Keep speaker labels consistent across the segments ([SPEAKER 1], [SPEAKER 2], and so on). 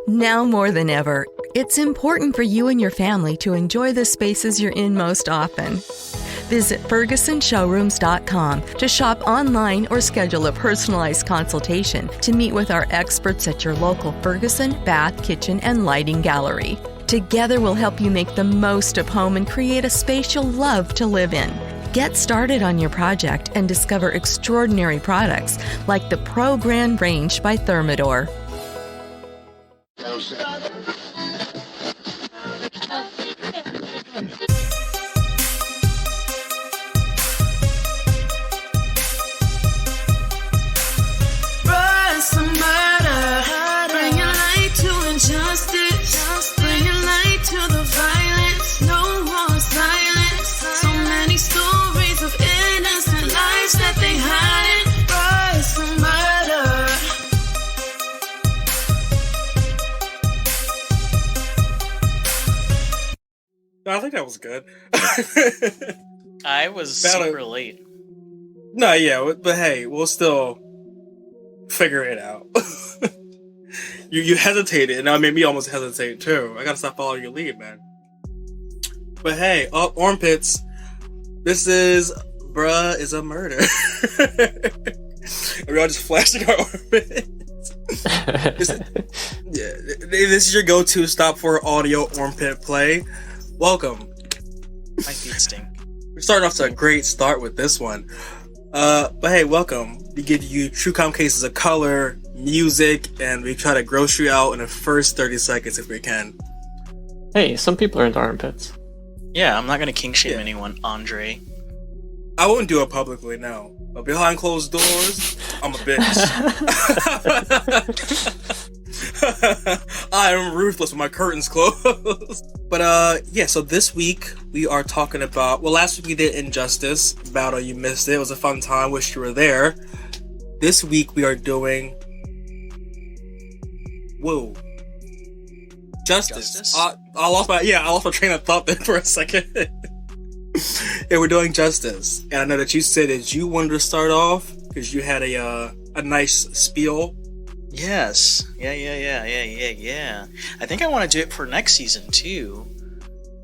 [SPEAKER 1] Now more than ever, it's important for you and your family to enjoy the spaces you're in most often. Visit FergusonShowrooms.com to shop online or schedule a personalized consultation to meet with our experts at your local Ferguson Bath, Kitchen, and Lighting Gallery. Together we'll help you make the most of home and create a space you'll love to live in. Get started on your project and discover extraordinary products like the Pro Grand Range by Thermador.
[SPEAKER 2] I think that was good.
[SPEAKER 3] I was super late.
[SPEAKER 2] No, yeah, but hey, we'll still figure it out. You hesitated, and that made me almost hesitate too. I gotta stop following your lead, man. But hey, armpits. This is bruh is a murder. And we're all just flashing our armpits. This is your go-to stop for audio armpit play. Welcome.
[SPEAKER 3] My feet stink.
[SPEAKER 2] We're starting off to a great start with this one. But hey, welcome. We give you true crime cases of color, music, and we try to gross you out in the first 30 seconds if we can.
[SPEAKER 4] Hey, some people are into armpits.
[SPEAKER 3] Yeah, I'm not gonna kink shame anyone, Andre.
[SPEAKER 2] I wouldn't do it publicly, no. But behind closed doors, I'm a bitch. I am ruthless with my curtains closed. But yeah, so this week we are talking about, well, last week we did Injustice Battle. You missed it. It was a fun time. Wish you were there. This week we are doing Justice. I lost my train of thought there for a second. Yeah, we're doing Justice, and I know that you said that you wanted to start off because you had a nice spiel.
[SPEAKER 3] Yes. Yeah. I think I want to do it for next season too.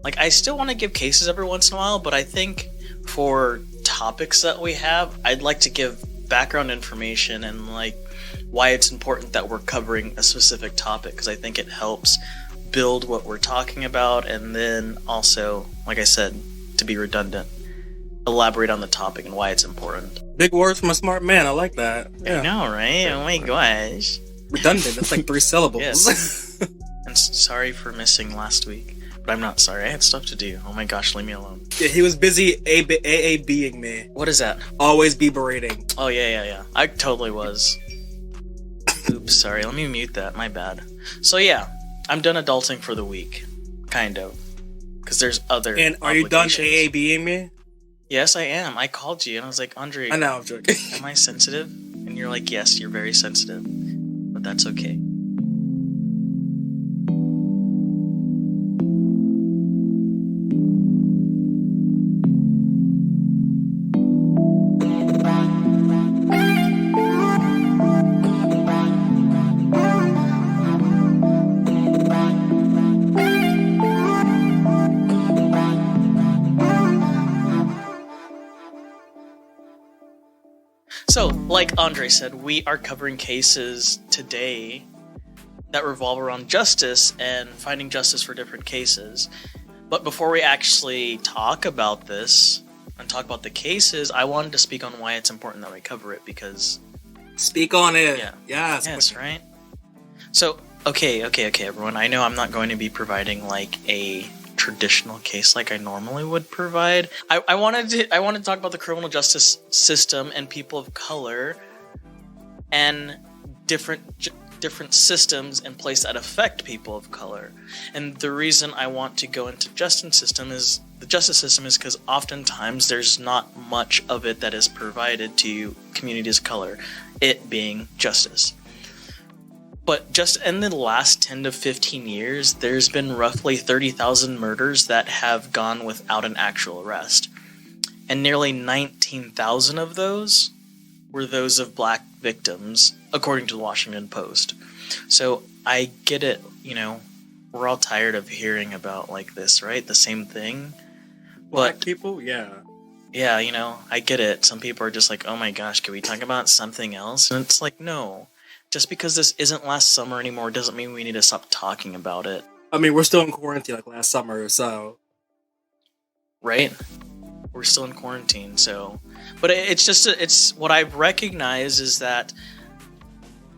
[SPEAKER 3] Like, I still want to give cases every once in a while, but I think for topics that we have, I'd like to give background information and like why it's important that we're covering a specific topic, because I think it helps build what we're talking about, and then also, like I said, to be redundant, elaborate on the topic and why it's important.
[SPEAKER 2] Big words from a smart man. I like that. Yeah.
[SPEAKER 3] I know, right? Oh my gosh.
[SPEAKER 2] Redundant. That's like 3 syllables.
[SPEAKER 3] Yes. And sorry for missing last week. But I'm not sorry. I had stuff to do. Oh my gosh, leave me alone.
[SPEAKER 2] Yeah, he was busy AABing me.
[SPEAKER 3] What is that?
[SPEAKER 2] Always be berating.
[SPEAKER 3] Oh, yeah. I totally was. Oops, sorry. Let me mute that. My bad. So yeah, I'm done adulting for the week. Kind of. Because there's other
[SPEAKER 2] And are you done AABing me?
[SPEAKER 3] Yes, I am. I called you and I was like, Andre,
[SPEAKER 2] I know, I'm joking.
[SPEAKER 3] Am I sensitive? And you're like, yes, you're very sensitive. But that's okay. So, like Andre said, we are covering cases today that revolve around justice and finding justice for different cases. But before we actually talk about this and talk about the cases, I wanted to speak on why it's important that we cover it, because...
[SPEAKER 2] Speak on it!
[SPEAKER 3] Yeah.
[SPEAKER 2] Yes,
[SPEAKER 3] right? So, okay, everyone. I know I'm not going to be providing, like, a traditional case like I normally would provide. I wanted to talk about the criminal justice system and people of color and different systems in place that affect people of color. And the reason I want to go into the justice system is because oftentimes there's not much of it that is provided to communities of color, it being justice. But just in the last 10 to 15 years, there's been roughly 30,000 murders that have gone without an actual arrest. And nearly 19,000 of those were those of black victims, according to the Washington Post. So I get it, we're all tired of hearing about like this, right? The same thing.
[SPEAKER 2] Black people? Yeah.
[SPEAKER 3] Yeah, I get it. Some people are just like, oh my gosh, can we talk about something else? And it's like, no. Just because this isn't last summer anymore doesn't mean we need to stop talking about it.
[SPEAKER 2] I mean, we're still in quarantine like last summer or so.
[SPEAKER 3] Right? We're still in quarantine, so... But it's what I've recognized is that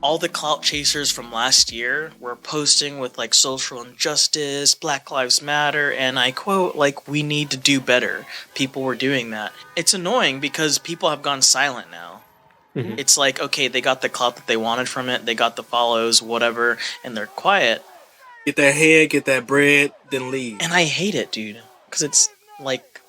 [SPEAKER 3] all the clout chasers from last year were posting with like social injustice, Black Lives Matter, and I quote, like, we need to do better. People were doing that. It's annoying because people have gone silent now. Mm-hmm. It's like, okay, they got the clout that they wanted from it, they got the follows, whatever, and they're quiet.
[SPEAKER 2] Get that head, get that bread, then leave.
[SPEAKER 3] And I hate it, dude, because it's like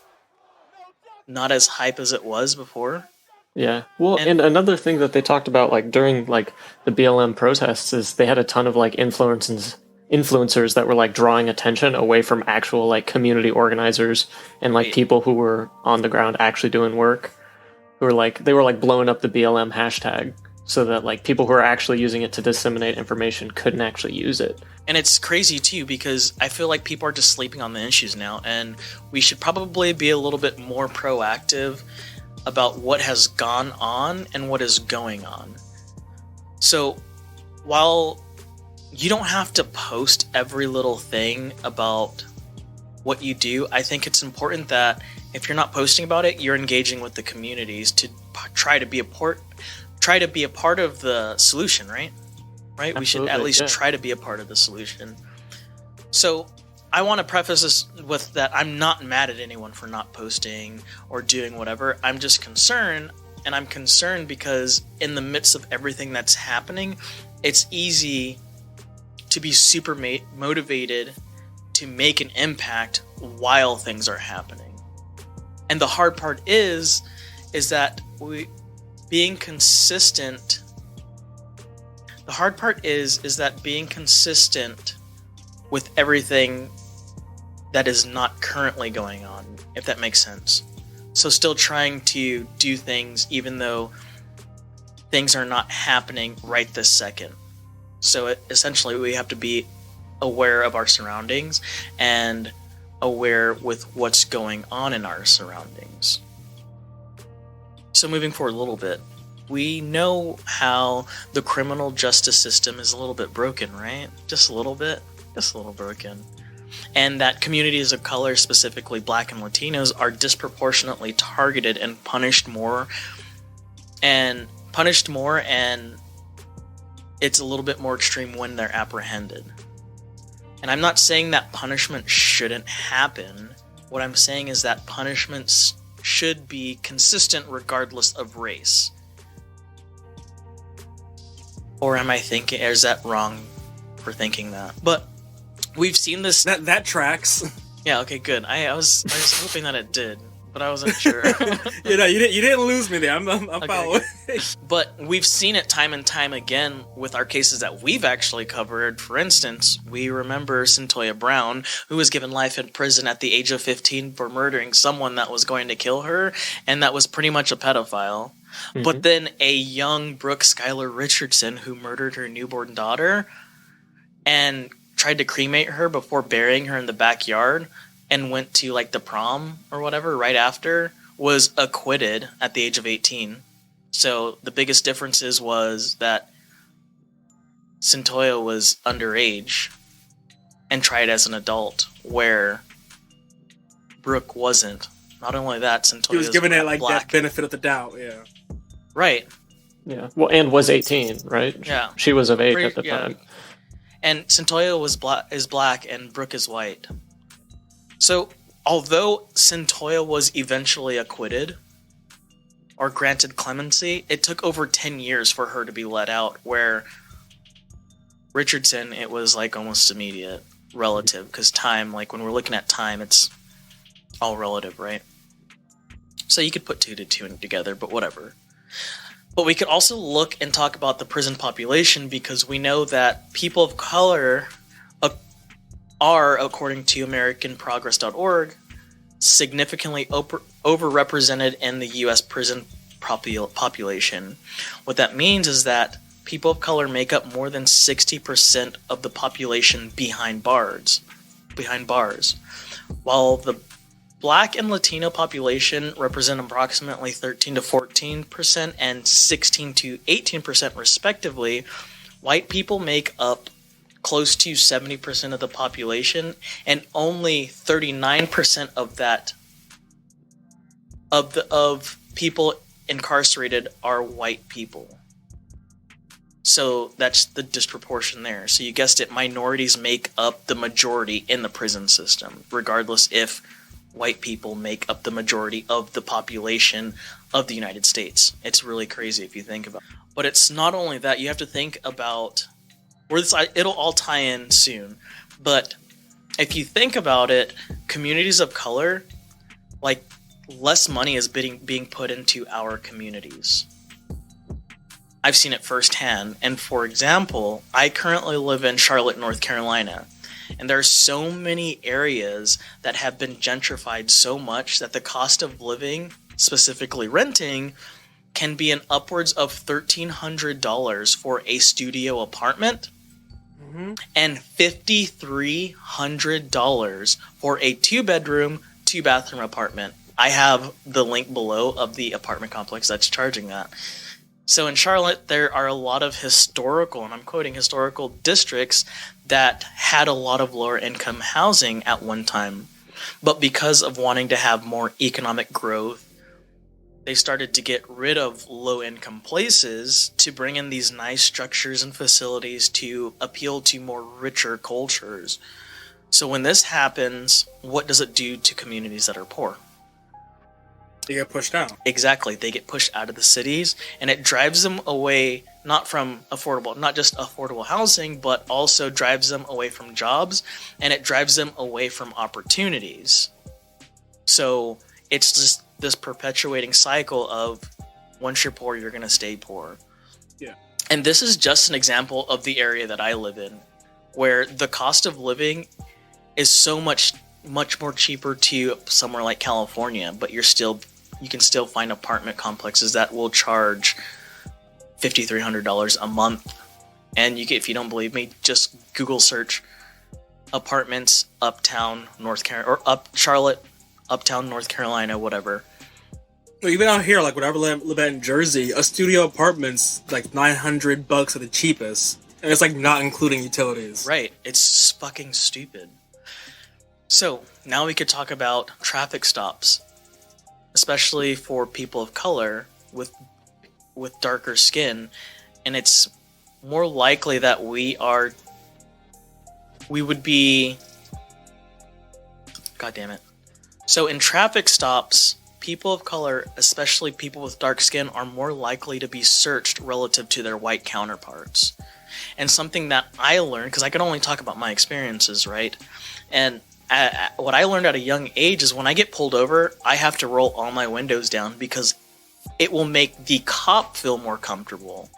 [SPEAKER 3] not as hype as it was before.
[SPEAKER 4] Yeah. Well, and another thing that they talked about, like, during, like, the BLM protests is they had a ton of, like, influencers that were, like, drawing attention away from actual, like, community organizers and, like, people who were on the ground actually doing work. Who were, like, they were, like, blowing up the BLM hashtag so that, like, people who are actually using it to disseminate information couldn't actually use it.
[SPEAKER 3] And it's crazy, too, because I feel like people are just sleeping on the issues now, and we should probably be a little bit more proactive about what has gone on and what is going on. So, while you don't have to post every little thing about what you do, I think it's important that if you're not posting about it, you're engaging with the communities to try to be a part of the solution, right? Right?
[SPEAKER 4] Absolutely,
[SPEAKER 3] we should at least try to be a part of the solution. So, I want to preface this with that I'm not mad at anyone for not posting or doing whatever. I'm just concerned, and I'm concerned because in the midst of everything that's happening, it's easy to be super motivated to make an impact while things are happening. And the hard part is that being consistent. The hard part is that being consistent with everything that is not currently going on, if that makes sense. So still trying to do things even though things are not happening right this second. So essentially we have to be aware of our surroundings and aware with what's going on in our surroundings. So moving forward a little bit, we know how the criminal justice system is a little bit broken, right? Just a little bit broken. And that communities of color, specifically Black and Latinos, are disproportionately targeted and punished more. And it's a little bit more extreme when they're apprehended. And I'm not saying that punishment shouldn't happen. What I'm saying is that punishments should be consistent regardless of race. Or am I thinking, is that wrong for thinking that? But we've seen this.
[SPEAKER 2] That tracks.
[SPEAKER 3] Yeah. Okay. Good. I was hoping that it did, but I wasn't sure.
[SPEAKER 2] You didn't lose me there. I'm okay, following.
[SPEAKER 3] But we've seen it time and time again with our cases that we've actually covered. For instance, we remember Cyntoia Brown, who was given life in prison at the age of 15 for murdering someone that was going to kill her, and that was pretty much a pedophile. Mm-hmm. But then a young Brooke Skylar Richardson, who murdered her newborn daughter and tried to cremate her before burying her in the backyard and went to like the prom or whatever right after, was acquitted at the age of 18. So the biggest difference was that Cyntoia was underage and tried as an adult, where Brooke wasn't. Not only that, Cyntoia
[SPEAKER 2] was given it like
[SPEAKER 3] Black.
[SPEAKER 2] that benefit of the doubt, yeah.
[SPEAKER 3] Right.
[SPEAKER 4] Yeah. Well, and was 18, right?
[SPEAKER 3] Yeah.
[SPEAKER 4] She was of age at the time.
[SPEAKER 3] And Cyntoia is black and Brooke is white. So, although Cyntoia was eventually acquitted or granted clemency, it took over 10 years for her to be let out, where Richardson, it was like almost immediate, relative, because time, like when we're looking at time, it's all relative, right? So you could put two together, but whatever. But we could also look and talk about the prison population, because we know that people of color are, according to AmericanProgress.org, significantly overrepresented in the U.S. prison population. What that means is that people of color make up more than 60% of the population behind bars, while the Black and Latino population represent approximately 13 to 14% and 16 to 18% respectively. White people make up close to 70% of the population, and only 39% of that of people incarcerated are white people. So that's the disproportion there. So you guessed it, minorities make up the majority in the prison system, regardless if white people make up the majority of the population of the United States. It's really crazy if you think about it. But it's not only that, you have to think about where this, it'll all tie in soon. But if you think about it, communities of color, like, less money is being put into our communities. I've seen it firsthand. And for example, I currently live in Charlotte, North Carolina. And there are so many areas that have been gentrified so much that the cost of living, specifically renting, can be an upwards of $1,300 for a studio apartment and $5,300 for a 2-bedroom, 2-bathroom apartment. I have the link below of the apartment complex that's charging that. So in Charlotte, there are a lot of historical, and I'm quoting historical districts that had a lot of lower income housing at one time. But because of wanting to have more economic growth, they started to get rid of low income places to bring in these nice structures and facilities to appeal to more richer cultures. So when this happens, what does it do to communities that are poor?
[SPEAKER 2] They get pushed out.
[SPEAKER 3] Exactly. They get pushed out of the cities, and it drives them away not just affordable housing, but also drives them away from jobs, and it drives them away from opportunities. So it's just this perpetuating cycle of once you're poor, you're going to stay poor.
[SPEAKER 2] Yeah.
[SPEAKER 3] And this is just an example of the area that I live in, where the cost of living is so much more cheaper to somewhere like California, but you can still find apartment complexes that will charge $5,300 a month. And if you don't believe me, just Google search apartments uptown North Carolina or Charlotte, uptown North Carolina, whatever.
[SPEAKER 2] Well, even out here, like when I live in Jersey, a studio apartment's like $900 at the cheapest, and it's like not including utilities.
[SPEAKER 3] Right, it's fucking stupid. So now we could talk about traffic stops, especially for people of color with darker skin, and it's more likely that we would be. God damn it. So in traffic stops, people of color, especially people with dark skin, are more likely to be searched relative to their white counterparts. And something that I learned, because I can only talk about my experiences, right? And what I learned at a young age is when I get pulled over, I have to roll all my windows down because it will make the cop feel more comfortable.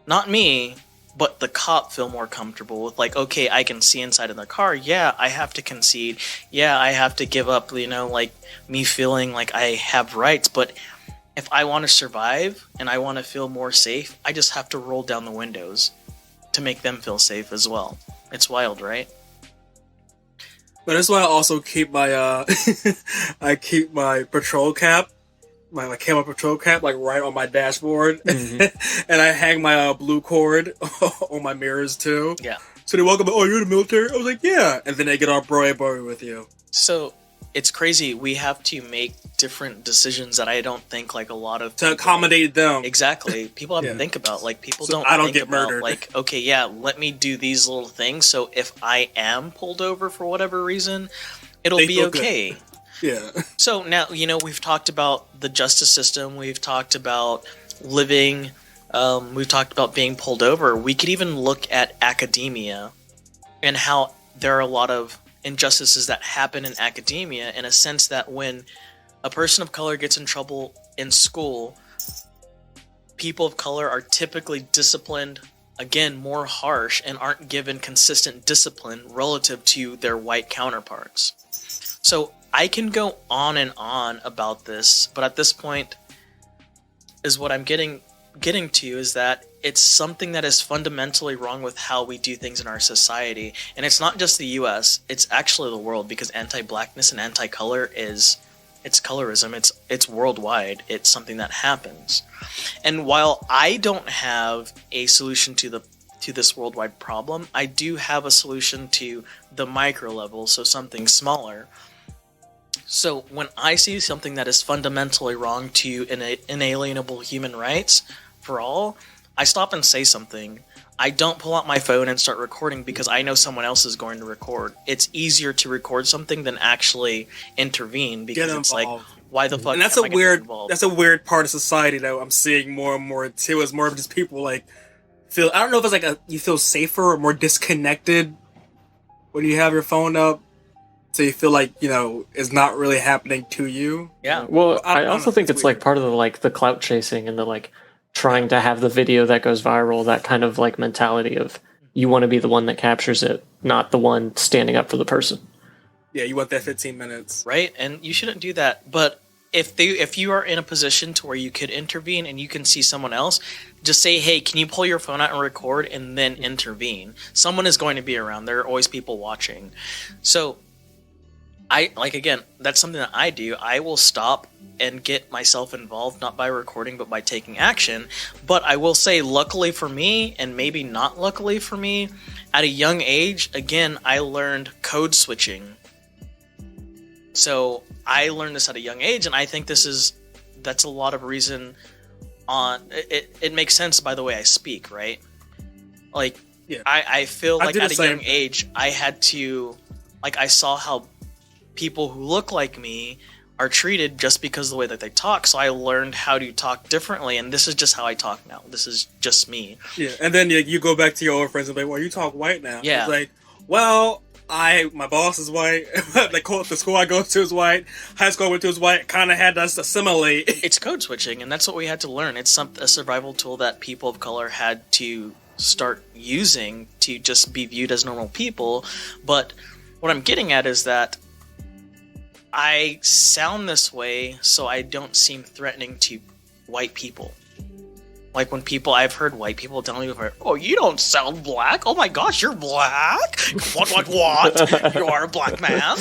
[SPEAKER 3] Not me, but the cop feel more comfortable with, like, okay, I can see inside of the car. Yeah, I have to concede. Yeah, I have to give up, like me feeling like I have rights. But if I want to survive and I want to feel more safe, I just have to roll down the windows to make them feel safe as well. It's wild, right?
[SPEAKER 2] But that's why I also keep my I keep my patrol cap, my camo patrol cap, like right on my dashboard, and I hang my blue cord on my mirrors too.
[SPEAKER 3] Yeah.
[SPEAKER 2] So they walk up, oh, you're in the military? I was like, yeah. And then they get all bro with you.
[SPEAKER 3] So it's crazy. We have to make different decisions that I don't think like a lot of
[SPEAKER 2] to accommodate them.
[SPEAKER 3] Exactly. People have to think about, like, people
[SPEAKER 2] So
[SPEAKER 3] don't
[SPEAKER 2] I don't
[SPEAKER 3] think
[SPEAKER 2] get
[SPEAKER 3] about,
[SPEAKER 2] murdered.
[SPEAKER 3] like, okay, yeah, let me do these little things. So if I am pulled over for whatever reason, it'll
[SPEAKER 2] They
[SPEAKER 3] be
[SPEAKER 2] feel
[SPEAKER 3] okay.
[SPEAKER 2] good. Yeah.
[SPEAKER 3] So now, we've talked about the justice system. We've talked about living. We've talked about being pulled over. We could even look at academia and how there are a lot of injustices that happen in academia, in a sense that when a person of color gets in trouble in school, people of color are typically disciplined, again, more harsh, and aren't given consistent discipline relative to their white counterparts. So I can go on and on about this, but at this point is what I'm getting to is that it's something that is fundamentally wrong with how we do things in our society. And it's not just the US, it's actually the world, because anti-blackness and anti-color it's colorism. It's worldwide. It's something that happens. And while I don't have a solution to this worldwide problem, I do have a solution to the micro level, so something smaller. So when I see something that is fundamentally wrong to inalienable human rights for all, I stop and say something. I don't pull out my phone and start recording because I know someone else is going to record. It's easier to record something than actually intervene, because it's like, why the fuck?
[SPEAKER 2] And that's a weird part of society that I'm seeing more and more too. Is more of just people like feel. I don't know if it's like you feel safer or more disconnected when you have your phone up, so you feel like it's not really happening to you.
[SPEAKER 3] Yeah.
[SPEAKER 4] Well, I also think it's like part of the clout chasing and the trying to have the video that goes viral, that kind of mentality of you want to be the one that captures it, not the one standing up for the person.
[SPEAKER 2] Yeah, you want that 15 minutes.
[SPEAKER 3] Right, and you shouldn't do that. But if you are in a position to where you could intervene and you can see someone else, just say, hey, can you pull your phone out and record, and then intervene. Someone is going to be around. There are always people watching. So again, that's something that I do. I will stop and get myself involved, not by recording, but by taking action. But I will say, luckily for me, and maybe not luckily for me, at a young age, again, I learned code switching. So I learned this at a young age, and I think that's a lot of reason on it. It makes sense by the way I speak, right?
[SPEAKER 2] Yeah.
[SPEAKER 3] I feel like at a young age, I had to, I saw how people who look like me are treated just because of the way that they talk. So I learned how to talk differently, and this is just how I talk now. This is just me.
[SPEAKER 2] Yeah, and then you go back to your old friends and be like, well, you talk white now.
[SPEAKER 3] Yeah.
[SPEAKER 2] It's like, well, my boss is white. The school I go to is white. High school I went to is white. Kind of had to assimilate.
[SPEAKER 3] It's code switching, and that's what we had to learn. It's a survival tool that people of color had to start using to just be viewed as normal people. But what I'm getting at is that I sound this way so I don't seem threatening to white people. Like when I've heard white people tell me, oh, you don't sound black. Oh my gosh, you're black? What? You are a black man?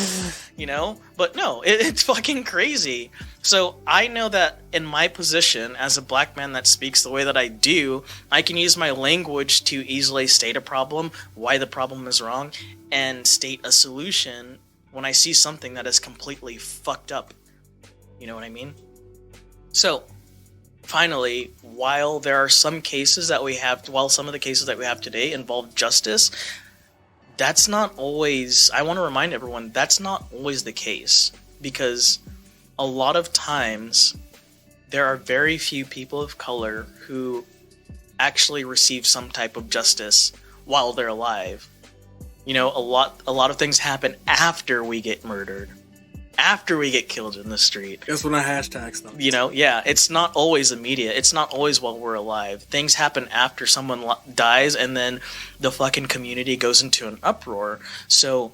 [SPEAKER 3] But no, it's fucking crazy. So I know that in my position as a black man that speaks the way that I do, I can use my language to easily state a problem, why the problem is wrong, and state a solution when I see something that is completely fucked up. You know what I mean? So, finally, while some of the cases that we have today involve justice, that's not always, I want to remind everyone, that's not always the case. Because a lot of times, there are very few people of color who actually receive some type of justice while they're alive. A lot of things happen after we get murdered, after we get killed in the street.
[SPEAKER 2] That's when I hashtag stuff.
[SPEAKER 3] Yeah, it's not always immediate. It's not always while we're alive. Things happen after someone dies, and then the fucking community goes into an uproar. So,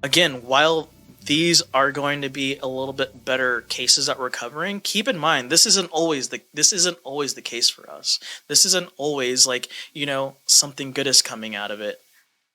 [SPEAKER 3] again, while these are going to be a little bit better cases that we're covering, keep in mind this isn't always the case for us. This isn't always something good is coming out of it,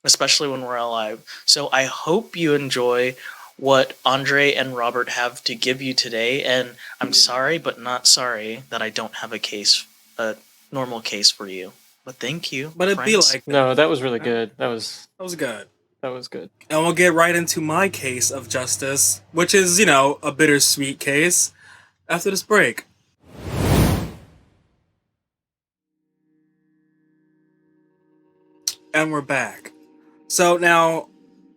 [SPEAKER 3] especially when we're alive. So I hope you enjoy what Andre and Robert have to give you today, and I'm sorry but not sorry that I don't have a normal case for you. But thank you.
[SPEAKER 2] But it'd be like
[SPEAKER 4] no, that was really good. That was
[SPEAKER 2] good.
[SPEAKER 4] That was good.
[SPEAKER 2] And we'll get right into my case of justice, which is, a bittersweet case, after this break. And we're back. So now,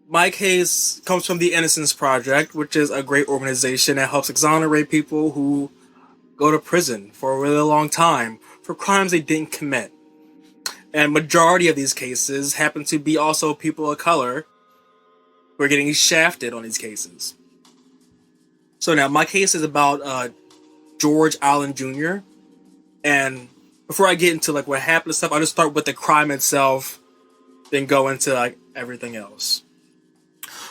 [SPEAKER 2] my case comes from the Innocence Project, which is a great organization that helps exonerate people who go to prison for a really long time for crimes they didn't commit. And majority of these cases happen to be also people of color who are getting shafted on these cases. So now, my case is about George Allen Jr. And before I get into what happened and stuff, I'll just start with the crime itself, then go into everything else.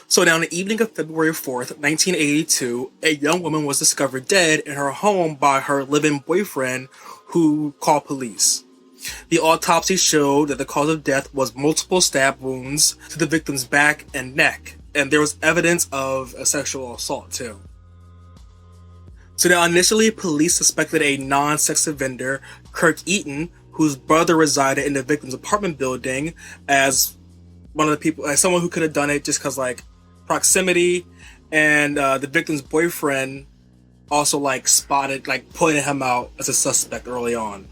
[SPEAKER 2] So now, on the evening of February 4th, 1982, a young woman was discovered dead in her home by her live-in boyfriend, who called police. The autopsy showed that the cause of death was multiple stab wounds to the victim's back and neck, and there was evidence of a sexual assault too. So now initially police suspected a non-sex offender, Kirk Eaton, whose brother resided in the victim's apartment building, as one of the people, as someone who could have done it just because like proximity, and the victim's boyfriend also like spotted, like pointed him out as a suspect early on.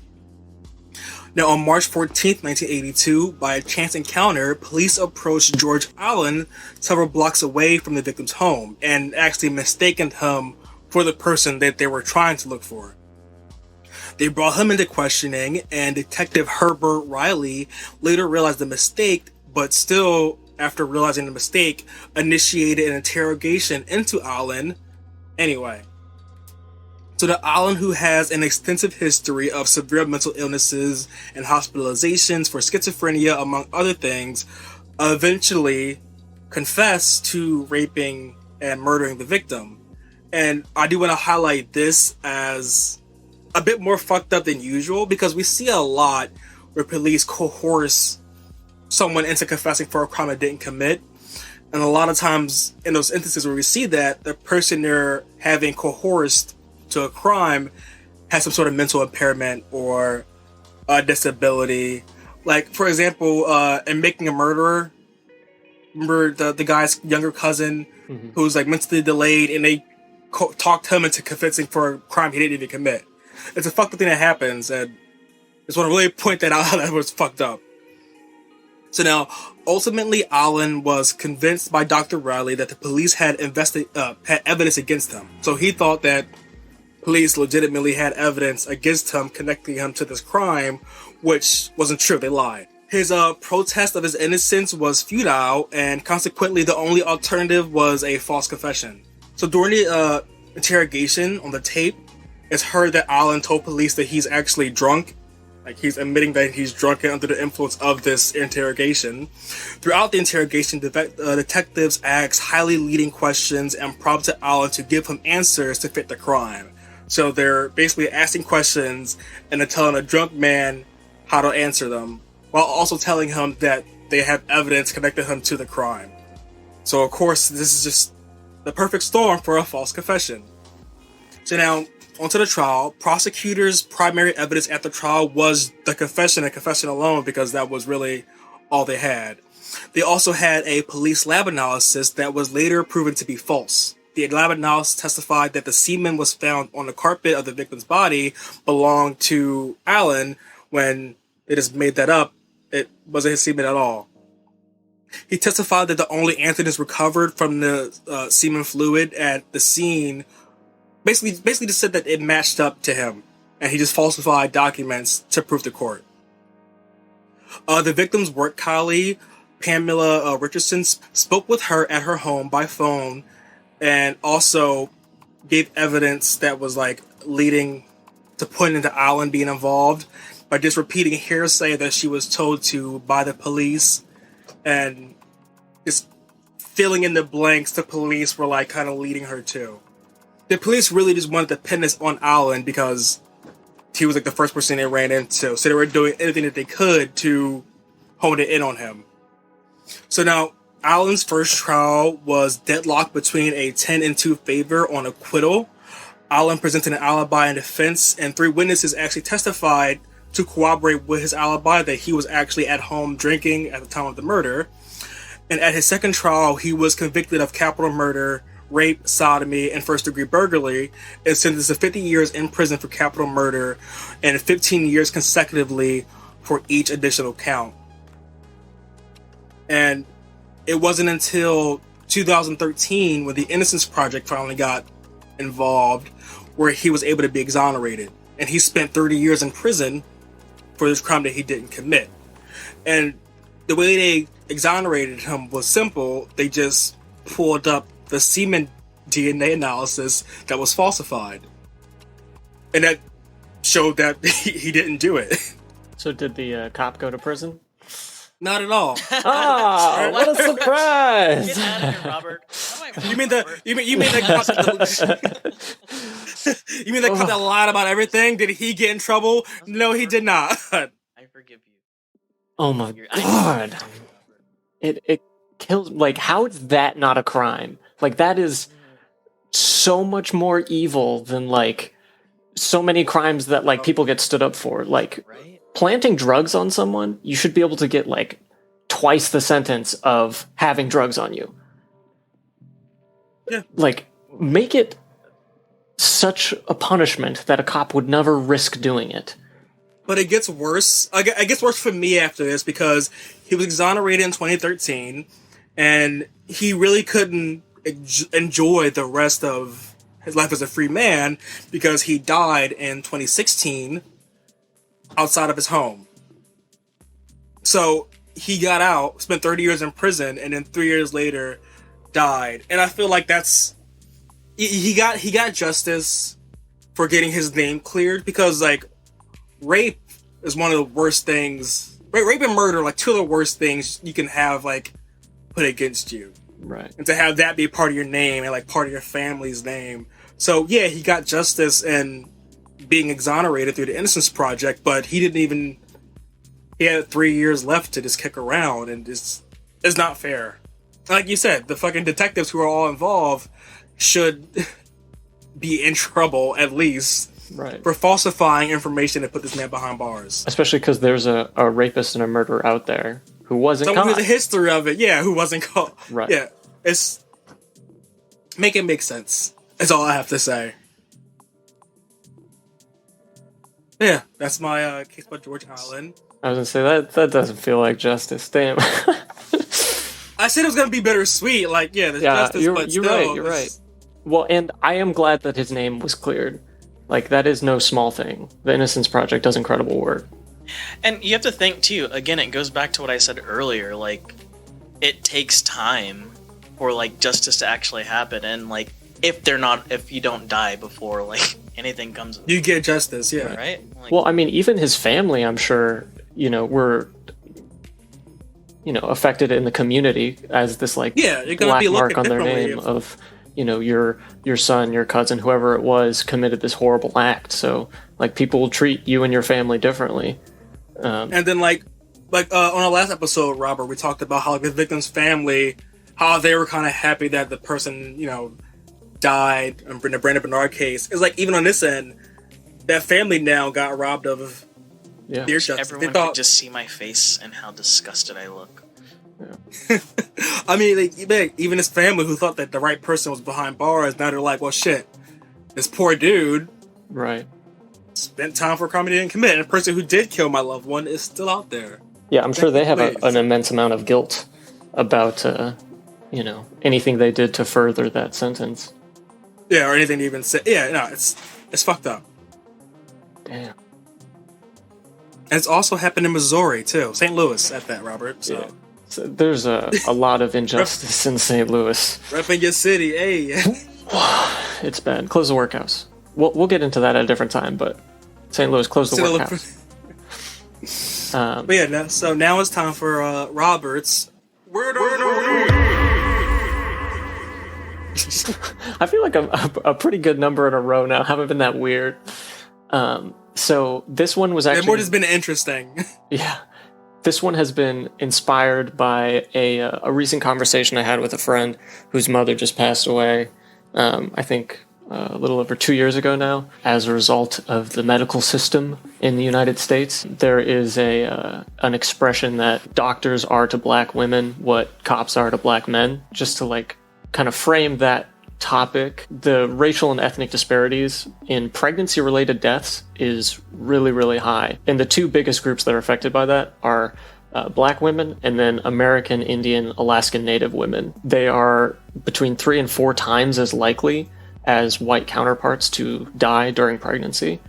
[SPEAKER 2] Now on March 14th, 1982, by a chance encounter, police approached George Allen several blocks away from the victim's home and actually mistaken him for the person that they were trying to look for. They brought him into questioning, and Detective Herbert Riley later realized the mistake, but still, after realizing the mistake, initiated an interrogation into Allen anyway. So the Allen, who has an extensive history of severe mental illnesses and hospitalizations for schizophrenia, among other things, eventually confessed to raping and murdering the victim. And I do want to highlight this as a bit more fucked up than usual, because we see a lot where police coerce someone into confessing for a crime they didn't commit. And a lot of times in those instances where we see that, the person they're having coerced to a crime has some sort of mental impairment or a disability. Like, for example, in Making a Murderer, remember the guy's younger cousin who's like mentally delayed, and they talked him into confessing for a crime he didn't even commit. It's a fucked up thing that happens, and I just want to really point that out, how that was fucked up. So now, ultimately, Allen was convinced by Dr. Riley that the police had evidence against him. So he thought that police legitimately had evidence against him, connecting him to this crime, which wasn't true. They lied. His protest of his innocence was futile, and consequently, the only alternative was a false confession. So during the interrogation on the tape, it's heard that Allen told police that he's actually drunk. Like, he's admitting that he's drunk and under the influence of this interrogation. Throughout the interrogation, detectives asked highly leading questions and prompted Allen to give him answers to fit the crime. So they're basically asking questions and they're telling a drunk man how to answer them, while also telling him that they have evidence connecting him to the crime. So of course, this is just the perfect storm for a false confession. So now, onto the trial. Prosecutors' primary evidence at the trial was the confession and confession alone, because that was really all they had. They also had a police lab analysis that was later proven to be false. The lab analysis testified that the semen was found on the carpet of the victim's body belonged to Allen, when they just made that up. It wasn't his semen at all. He testified that the only antigens recovered from the semen fluid at the scene basically just said that it matched up to him, and he just falsified documents to prove to court. The victim's work colleague, Pamela Richardson, spoke with her at her home by phone, and also gave evidence that was like leading to pointing into Allen being involved, by just repeating hearsay that she was told to by the police, and just filling in the blanks the police were like kind of leading her to. The police really just wanted to pin this on Allen because he was like the first person they ran into. So they were doing anything that they could to hone it in on him. So now, Allen's first trial was deadlocked between a 10-2 favor on acquittal. Allen presented an alibi in defense, and 3 witnesses actually testified to corroborate with his alibi that he was actually at home drinking at the time of the murder. And at his second trial, he was convicted of capital murder, rape, sodomy, and first-degree burglary, and sentenced to 50 years in prison for capital murder and 15 years consecutively for each additional count. And it wasn't until 2013 when the Innocence Project finally got involved where he was able to be exonerated. And he spent 30 years in prison for this crime that he didn't commit. And the way they exonerated him was simple. They just pulled up the semen DNA analysis that was falsified. And that showed that he didn't do it.
[SPEAKER 4] So did the cop go to prison?
[SPEAKER 2] Not at all.
[SPEAKER 4] Ah, what a surprise!
[SPEAKER 3] Get out of here, Robert.
[SPEAKER 2] You mean that cop that lied about everything? Did he get in trouble? No, he did not.
[SPEAKER 3] I forgive you.
[SPEAKER 4] Oh my
[SPEAKER 3] I
[SPEAKER 4] god. It kills. Like, how is that not a crime? Like, that is so much more evil than, like, so many crimes that, like, people get stood up for. Like,
[SPEAKER 3] Right?
[SPEAKER 4] planting drugs on someone, you should be able to get, like, twice the sentence of having drugs on you.
[SPEAKER 2] Yeah.
[SPEAKER 4] Like, make it such a punishment that a cop would never risk doing it.
[SPEAKER 2] But it gets worse. It gets worse for me after this because he was exonerated in 2013, and he really couldn't enjoy the rest of his life as a free man because he died in 2016 outside of his home. So he got out, spent 30 years in prison, and then 3 years later died. And I feel like he got justice for getting his name cleared because, like, rape is one of the worst things. Rape and murder, like, two of the worst things you can have, like, put against you.
[SPEAKER 4] Right.
[SPEAKER 2] And to have that be part of your name and, like, part of your family's name. So, yeah, he got justice and being exonerated through the Innocence Project, but he had 3 years left to just kick around, and it's not fair. Like you said, the fucking detectives who are all involved should be in trouble, at least,
[SPEAKER 4] right,
[SPEAKER 2] for falsifying information to put this man behind bars.
[SPEAKER 4] Especially because there's a rapist and a murderer out there who wasn't
[SPEAKER 2] Someone
[SPEAKER 4] caught.
[SPEAKER 2] who has a history of it, who wasn't caught.
[SPEAKER 4] Right.
[SPEAKER 2] Yeah, make it make sense. That's all I have to say. Yeah, that's my case by George Allen.
[SPEAKER 4] I was gonna say that doesn't feel like justice. Damn.
[SPEAKER 2] I said it was gonna be bittersweet. Like, there's justice, but
[SPEAKER 4] you're
[SPEAKER 2] still,
[SPEAKER 4] right. You're right. Well, and I am glad that his name was cleared. Like, that is no small thing. The Innocence Project does incredible work.
[SPEAKER 3] And you have to think, too, again, it goes back to what I said earlier, like, it takes time for, like, justice to actually happen, and, like, if you don't die before, like, anything comes...
[SPEAKER 2] You get justice, yeah.
[SPEAKER 3] Right? Like,
[SPEAKER 4] Well, I mean, even his family, I'm sure, were... affected in the community as this, like,
[SPEAKER 2] you're gonna
[SPEAKER 4] black
[SPEAKER 2] be
[SPEAKER 4] mark
[SPEAKER 2] looking
[SPEAKER 4] on their name of, your son, your cousin, whoever it was, committed this horrible act. So, like, people will treat you and your family differently.
[SPEAKER 2] And then, like on our last episode, Robert, we talked about how, like, the victim's family, how they were kind of happy that the person, died in the Brandon Bernard case. It's like, even on this end, that family now got robbed of their justice.
[SPEAKER 3] Everyone could just see my face and how disgusted I look.
[SPEAKER 4] Yeah.
[SPEAKER 2] I mean, like, even his family who thought that the right person was behind bars, now they're like, well, shit, this poor dude
[SPEAKER 4] Right.
[SPEAKER 2] spent time for a crime he didn't commit, and the person who did kill my loved one is still out there.
[SPEAKER 4] Yeah, I'm sure they have an immense amount of guilt about, anything they did to further that sentence.
[SPEAKER 2] Yeah, or anything to even say. Yeah, no, it's fucked up.
[SPEAKER 4] Damn.
[SPEAKER 2] And it's also happened in Missouri, too. St. Louis at that, Robert. So,
[SPEAKER 4] Yeah. So there's a lot of injustice in St. Louis.
[SPEAKER 2] repping your city, hey.
[SPEAKER 4] It's bad. Close the workhouse. We'll get into that at a different time, but St. Louis, close the workhouse.
[SPEAKER 2] But yeah, so now it's time for Robert's Word of the Week.
[SPEAKER 4] I feel like I'm a pretty good number in a row now. Haven't been that weird. So this one was actually...
[SPEAKER 2] More has been interesting.
[SPEAKER 4] Yeah. This one has been inspired by a recent conversation I had with a friend whose mother just passed away, I think a little over 2 years ago now, as a result of the medical system in the United States. There is an expression that doctors are to black women what cops are to black men, just to, like, kind of frame that topic. The racial and ethnic disparities in pregnancy-related deaths is really, really high. And the two biggest groups that are affected by that are black women and then American, Indian, Alaskan Native women. They are between 3 and 4 times as likely as white counterparts to die during pregnancy.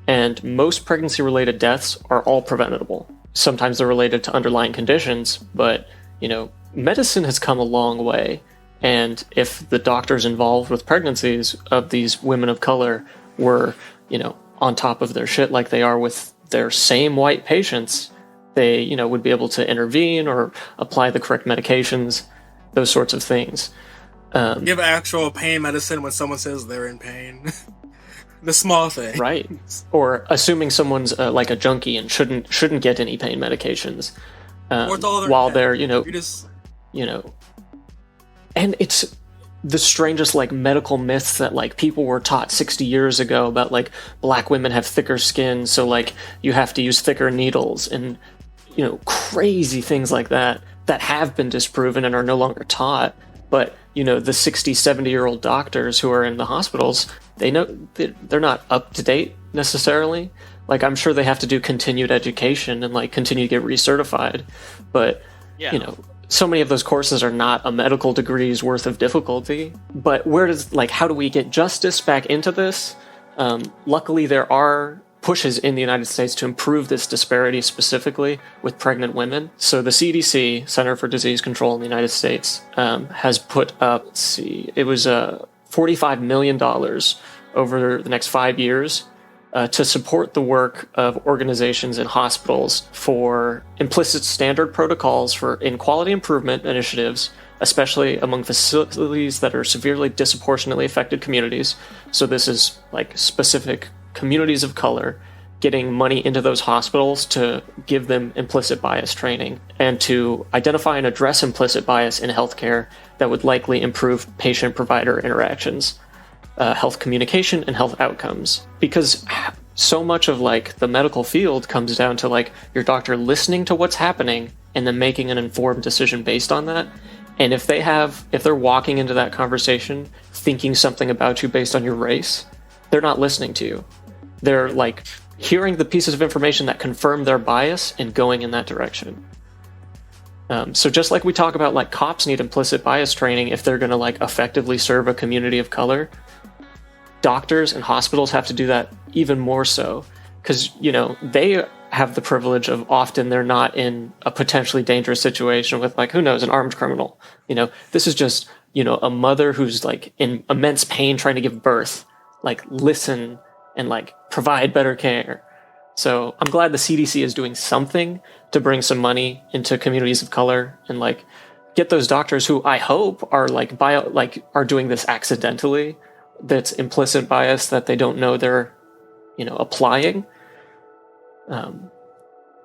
[SPEAKER 4] And most pregnancy-related deaths are all preventable. Sometimes they're related to underlying conditions, but, medicine has come a long way. And if the doctors involved with pregnancies of these women of color were, on top of their shit like they are with their same white patients, they, would be able to intervene or apply the correct medications, those sorts of things.
[SPEAKER 2] Give actual pain medicine when someone says they're in pain. The small thing.
[SPEAKER 4] Right. Or assuming someone's like a junkie and shouldn't get any pain medications while they're, and it's the strangest like medical myths that like people were taught 60 years ago about like black women have thicker skin, so like you have to use thicker needles, and crazy things like that have been disproven and are no longer taught. But the 60, 70-year-old doctors who are in the hospitals, they know they're not up to date necessarily. Like, I'm sure they have to do continued education and like continue to get recertified, but so many of those courses are not a medical degree's worth of difficulty. But how do we get justice back into this? Luckily, there are pushes in the United States to improve this disparity, specifically with pregnant women. So the CDC, Center for Disease Control in the United States, has put up, it was $45 million over the next 5 years to support the work of organizations and hospitals for implicit standard protocols in quality improvement initiatives, especially among facilities that are severely disproportionately affected communities. So this is like specific communities of color, getting money into those hospitals to give them implicit bias training and to identify and address implicit bias in healthcare that would likely improve patient-provider interactions, health communication, and health outcomes. Because so much of like the medical field comes down to like your doctor listening to what's happening and then making an informed decision based on that. And if they're walking into that conversation thinking something about you based on your race, they're not listening to you. They're like hearing the pieces of information that confirm their bias and going in that direction. So just like we talk about like cops need implicit bias training if they're going to like effectively serve a community of color, doctors and hospitals have to do that even more so, because they have the privilege of often they're not in a potentially dangerous situation with like, who knows, an armed criminal. This is just a mother who's like in immense pain trying to give birth. Like, listen and like provide better care. So I'm glad the CDC is doing something to bring some money into communities of color and like get those doctors who I hope are are doing this accidentally. That's implicit bias that they don't know they're applying.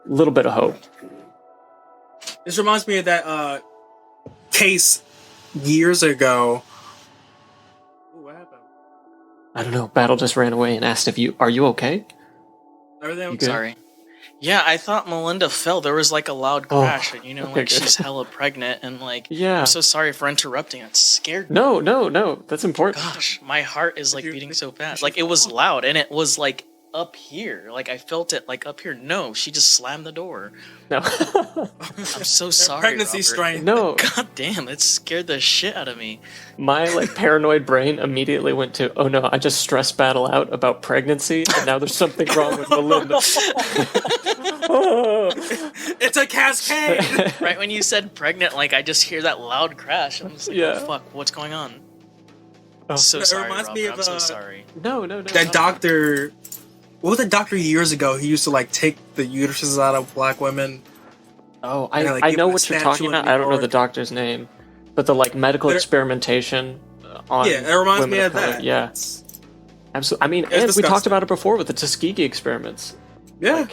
[SPEAKER 4] Little bit of hope.
[SPEAKER 2] This reminds me of that case years ago. What happened?
[SPEAKER 4] I don't know. Battle just ran away and asked are you okay?
[SPEAKER 2] Everything
[SPEAKER 3] okay? Sorry. Yeah, I thought Melinda fell. There was like a loud crash, and okay, she's hella pregnant, and like, I'm so sorry for interrupting. It scared me.
[SPEAKER 4] No, that's important.
[SPEAKER 3] Gosh, my heart is like beating so fast. Like, it was loud, and it was like up here. Like, I felt it like up here. No, she just slammed the door.
[SPEAKER 4] No.
[SPEAKER 3] I'm so sorry,
[SPEAKER 2] pregnancy
[SPEAKER 3] Robert.
[SPEAKER 2] strain.
[SPEAKER 4] No.
[SPEAKER 3] God damn, it scared the shit out of me.
[SPEAKER 4] My like paranoid brain immediately went to, oh no, I just stressed Battle out about pregnancy, and now there's something wrong with Melinda.
[SPEAKER 2] It's a cascade.
[SPEAKER 3] Right when you said pregnant, like I just hear that loud crash. I'm just like, oh fuck, what's going on?
[SPEAKER 4] Oh.
[SPEAKER 3] So sorry,
[SPEAKER 2] reminds
[SPEAKER 3] Robert.
[SPEAKER 2] me of,
[SPEAKER 3] I'm so sorry.
[SPEAKER 4] No.
[SPEAKER 2] That doctor. What was that doctor years ago? He used to like take the uteruses out of black women.
[SPEAKER 4] Oh, I know what you're talking about. I don't know the doctor's name, but the like medical experimentation on
[SPEAKER 2] it reminds me of
[SPEAKER 4] color.
[SPEAKER 2] that.
[SPEAKER 4] Yeah, absolutely. I mean, and we talked about it before with the Tuskegee experiments.
[SPEAKER 2] Yeah,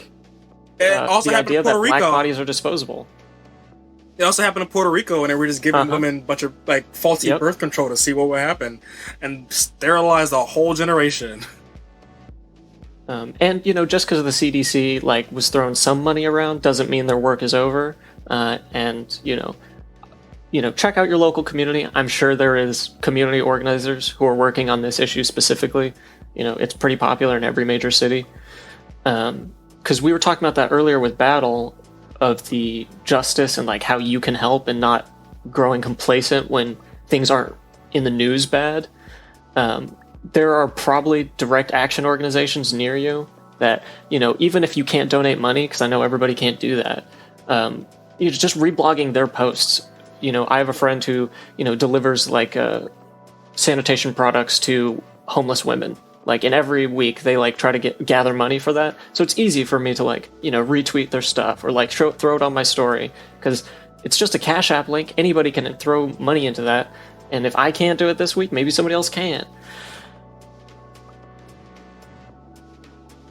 [SPEAKER 2] it also
[SPEAKER 4] the
[SPEAKER 2] happened
[SPEAKER 4] idea
[SPEAKER 2] in Puerto
[SPEAKER 4] that
[SPEAKER 2] Rico.
[SPEAKER 4] black bodies are disposable.
[SPEAKER 2] It also happened in Puerto Rico, and they were just giving women a bunch of like faulty birth control to see what would happen, and sterilized a whole generation.
[SPEAKER 4] And just because the CDC like was throwing some money around doesn't mean their work is over. And check out your local community. I'm sure there is community organizers who are working on this issue specifically. It's pretty popular in every major city. Because we were talking about that earlier with Battle of the justice and like how you can help and not growing complacent when things aren't in the news bad. There are probably direct action organizations near you that, even if you can't donate money, because I know everybody can't do that, you're just reblogging their posts. I have a friend who, delivers like sanitation products to homeless women. Like, in every week they like try to gather money for that. So it's easy for me to like, retweet their stuff or like throw it on my story, because it's just a Cash App link. Anybody can throw money into that. And if I can't do it this week, maybe somebody else can.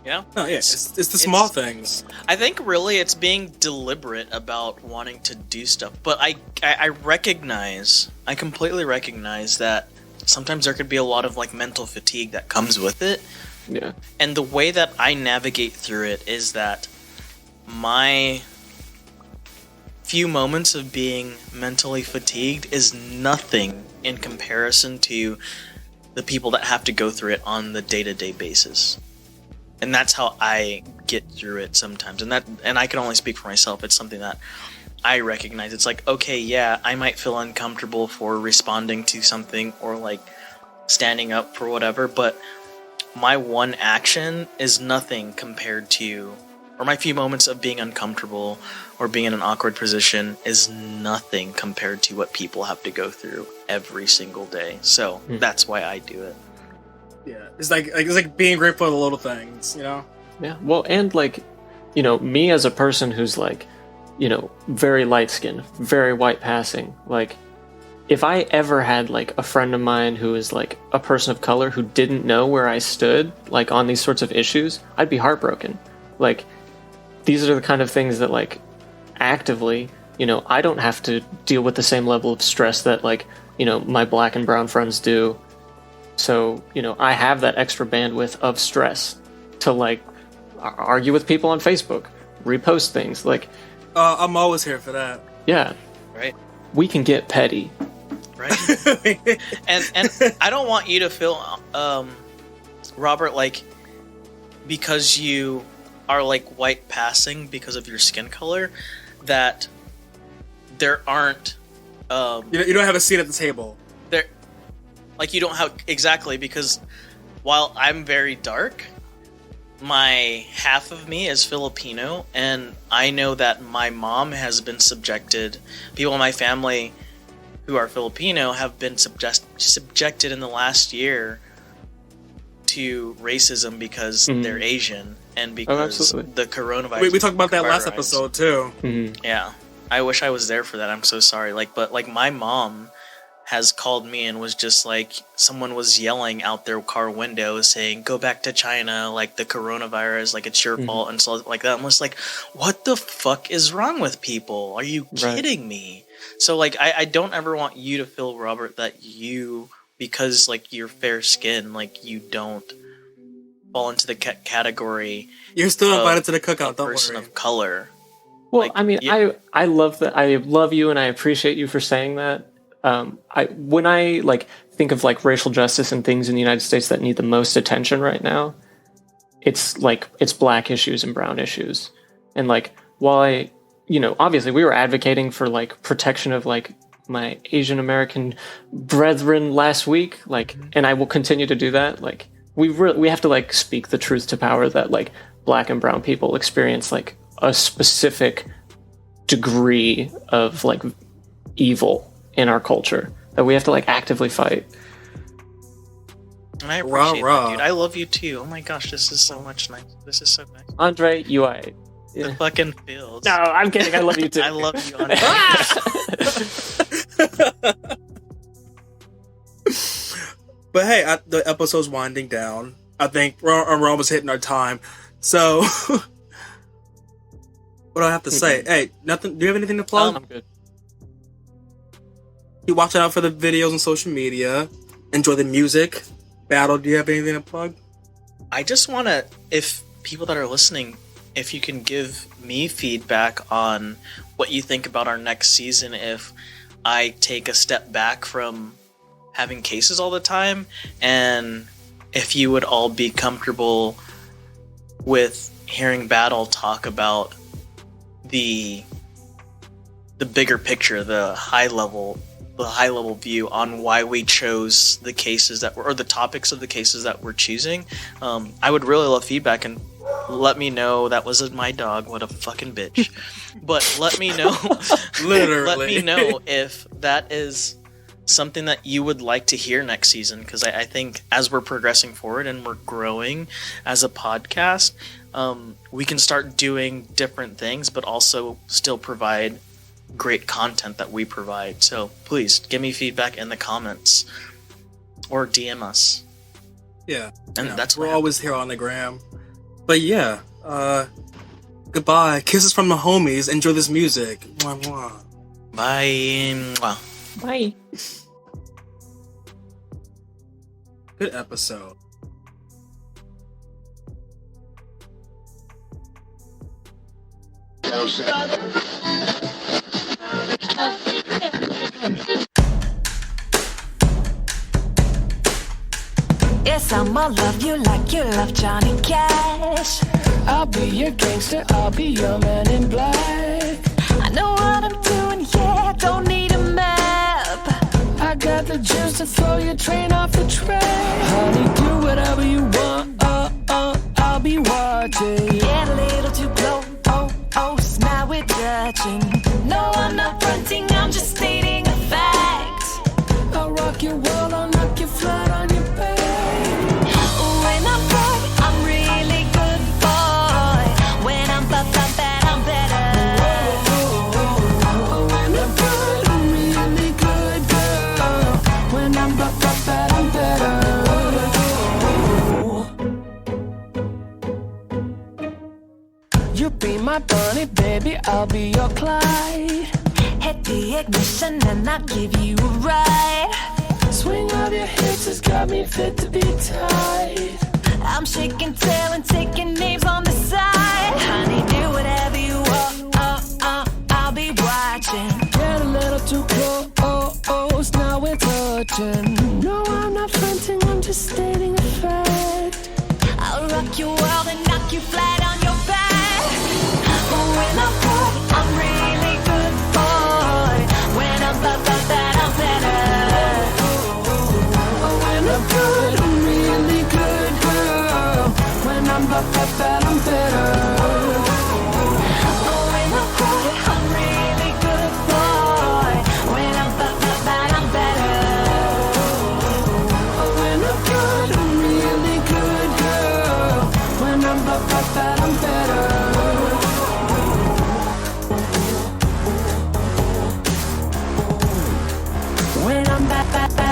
[SPEAKER 3] Yeah.
[SPEAKER 2] No, yeah, it's the small things.
[SPEAKER 3] I think really it's being deliberate about wanting to do stuff, but I completely recognize that sometimes there could be a lot of like mental fatigue that comes with it.
[SPEAKER 4] Yeah.
[SPEAKER 3] And the way that I navigate through it is that my few moments of being mentally fatigued is nothing in comparison to the people that have to go through it on the day-to-day basis. And that's how I get through it sometimes. And I can only speak for myself. It's something that I recognize. It's like, okay, yeah, I might feel uncomfortable for responding to something or like standing up for whatever, but my one action is nothing compared to, or my few moments of being uncomfortable or being in an awkward position is nothing compared to what people have to go through every single day. So that's why I do it.
[SPEAKER 2] Yeah, it's like being grateful for the little things, you know?
[SPEAKER 4] Yeah, well, and like, you know, me as a person who's like, you know, very light skinned, very white passing, like, if I ever had like a friend of mine who is like a person of color who didn't know where I stood, like on these sorts of issues, I'd be heartbroken. Like, these are the kind of things that like actively, you know, I don't have to deal with the same level of stress that like, you know, my black and brown friends do. So, you know, I have that extra bandwidth of stress to like argue with people on Facebook, repost things. Like,
[SPEAKER 2] I'm always here for that.
[SPEAKER 4] Yeah.
[SPEAKER 3] Right.
[SPEAKER 4] We can get petty.
[SPEAKER 3] Right. and I don't want you to feel, Robert, like, because you are like white passing because of your skin color, that there aren't,
[SPEAKER 2] you don't have a seat at the table.
[SPEAKER 3] There, like, you don't have, exactly, because while I'm very dark, my half of me is Filipino, and I know that my mom has been subjected, people in my family who are Filipino have been subjected in the last year to racism because they're Asian and because the coronavirus.
[SPEAKER 2] We talked about that last episode too.
[SPEAKER 3] Yeah, I wish I was there for that. I'm so sorry. But my mom has called me and was just like, someone was yelling out their car window saying, "Go back to China, like the coronavirus, like it's your fault," and so like that. I'm just like, what the fuck is wrong with people? Are you kidding me? So like, I don't ever want you to feel, Robert, that you, because like you're fair skin, like you don't fall into the category.
[SPEAKER 2] You're still invited to the cookout. Don't
[SPEAKER 3] person
[SPEAKER 2] worry.
[SPEAKER 3] Of color.
[SPEAKER 4] Well,
[SPEAKER 3] like,
[SPEAKER 4] I mean, I love that. I love you, and I appreciate you for saying that. When I like think of like racial justice and things in the United States that need the most attention right now, it's black issues and brown issues. And like, while you know, obviously we were advocating for like protection of like my Asian American brethren last week, like, and I will continue to do that. Like, we have to like speak the truth to power that like black and brown people experience like a specific degree of like evil in our culture that we have to like actively fight.
[SPEAKER 3] And I appreciate that, dude. I love you too. Oh my gosh, this is so much nice. This is so nice.
[SPEAKER 4] Andre, you are.
[SPEAKER 3] The fucking feels.
[SPEAKER 4] No, I'm kidding. I love you too.
[SPEAKER 3] I love you, Andre.
[SPEAKER 2] But hey, the episode's winding down. I think we're almost hitting our time. So, what do I have to say? Hey, nothing. Do you have anything to plug?
[SPEAKER 4] I'm good.
[SPEAKER 2] Keep watching out for the videos on social media. Enjoy the music. Battle, do you have anything to plug?
[SPEAKER 3] I just want to, if people that are listening, if you can give me feedback on what you think about our next season, if I take a step back from having cases all the time, and if you would all be comfortable with hearing Battle talk about the bigger picture, the high level view on why we chose the cases that were, or the topics of the cases that we're choosing. I would really love feedback, and let me know. That was my dog. What a fucking bitch. But let me know.
[SPEAKER 2] Literally.
[SPEAKER 3] Let me know if that is something that you would like to hear next season, because I think as we're progressing forward and we're growing as a podcast, we can start doing different things, but also still provide great content that we provide. So please give me feedback in the comments or DM us.
[SPEAKER 2] Yeah,
[SPEAKER 3] and that's
[SPEAKER 2] we're always here on the gram. But yeah, goodbye. Kisses from the homies. Enjoy this music. Mwah, mwah.
[SPEAKER 3] Bye. Mwah.
[SPEAKER 4] Bye.
[SPEAKER 2] Good episode.
[SPEAKER 5] Yes, I'ma love you like you love Johnny Cash.
[SPEAKER 6] I'll be your gangster, I'll be your man in black.
[SPEAKER 5] I know what I'm doing, yeah, don't need a map.
[SPEAKER 6] I got the juice to throw your train off the track. Honey, do whatever you want, I'll be watching.
[SPEAKER 5] Get a little too close, oh, so now we're touching. No, I'm not fronting, I'm just stating a fact.
[SPEAKER 6] I'll rock your world, I'll knock you flat on your back.
[SPEAKER 5] When I'm broke, I'm really good boy. When I'm bad, I'm better.
[SPEAKER 6] When I'm good, I'm really good girl. When I'm bad, I'm better. You be my bunny, baby, I'll be your Clyde.
[SPEAKER 5] Hit the ignition and I'll give you a ride.
[SPEAKER 6] Swing of your hips has got me fit to be tied.
[SPEAKER 5] I'm shaking tail and taking names on the side. Honey, do whatever you want, I'll be watching.
[SPEAKER 6] Get a little too close, now we're touching. No, I'm not fronting, I'm just stating a fact.
[SPEAKER 5] I'll rock your world and knock you flat on your back. When I'm broke, I'm really good boy. When I'm bad, I'm better.
[SPEAKER 6] When I'm good, I'm really good girl. When I'm bad, I'm better.
[SPEAKER 5] When I'm broke, I'm really good boy. When I'm bad, I'm better.
[SPEAKER 6] When I'm good, I'm really good girl. When I'm bad, I'm better.
[SPEAKER 5] When I'm bad,